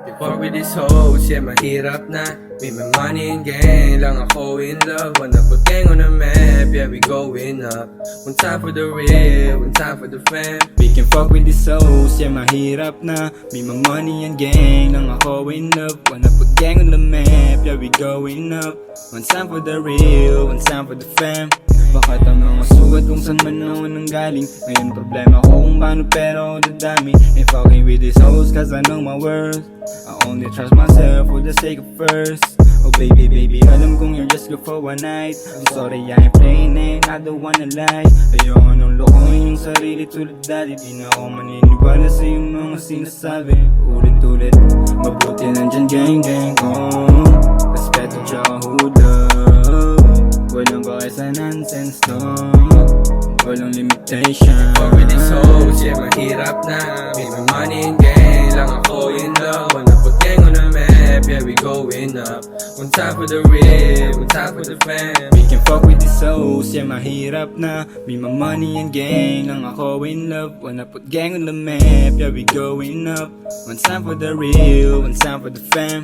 Before with these hoes, yeah, mahirap na. May my money and gang, lang ako in love. Wanna put gang on the map, yeah, we going up. One time for the real, one time for the fam. We can fuck with these hoes, yeah, mahirap na. May my money and gang, lang ako in love. Wanna put gang on the map, yeah, we going up. One time for the real, one time for the fam. Bakit ang mga sugat kung saan man ako nanggaling? Ngayon problema ko kung paano pero ako dadami. Ain't fucking with these hoes cause I know my worth. I only trust myself for the sake of first. Oh baby, baby, alam kong you're just good for one night. I'm sorry, I ain't playing it, I don't wanna lie. Ayoko nang lokohin yung sarili tulad dati. Di na ako maniniwala sa yung mga sinasabi. Ulit-ulit, mabuti nandyan gang-gang ko. Respeto tsaka hula. Walang bakit sa nonsense to. Walang limitation. Before with these hoes, yeah, mahirap na. May my money and gang, lang ako in love. Wanna put gang on the map, yeah, we going up. One time for the real, one time for the fam. We can fuck with these hoes, yeah, mahirap na. May my money and gang, lang ako in love. Wanna put gang on the map, yeah, we going up. One time for the real, one time for the fam.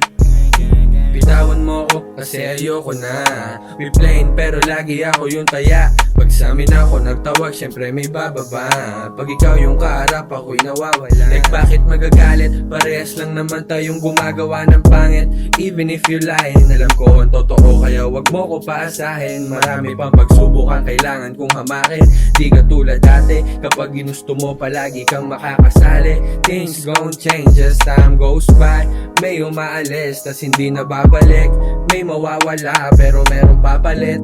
Bitawan mo ko kasi ayoko na. We playing pero lagi ako yung taya. Pag sa amin ako nagtawag, syempre may bababa. Pag ikaw yung kaharap, ako'y nawawala. Like bakit magagalit? Parehas lang naman tayong gumagawa ng pangit. Even if you lying, alam ko ang totoo. Kaya wag mo ko paasahin. Marami pang pagsubukan kailangan kong hamakin. Di ka tulad dati, kapag ginusto mo palagi kang makakasali. Things gon' change as time goes by. May umaalis, tas hindi na babalik. May mawawala pero merong papalit.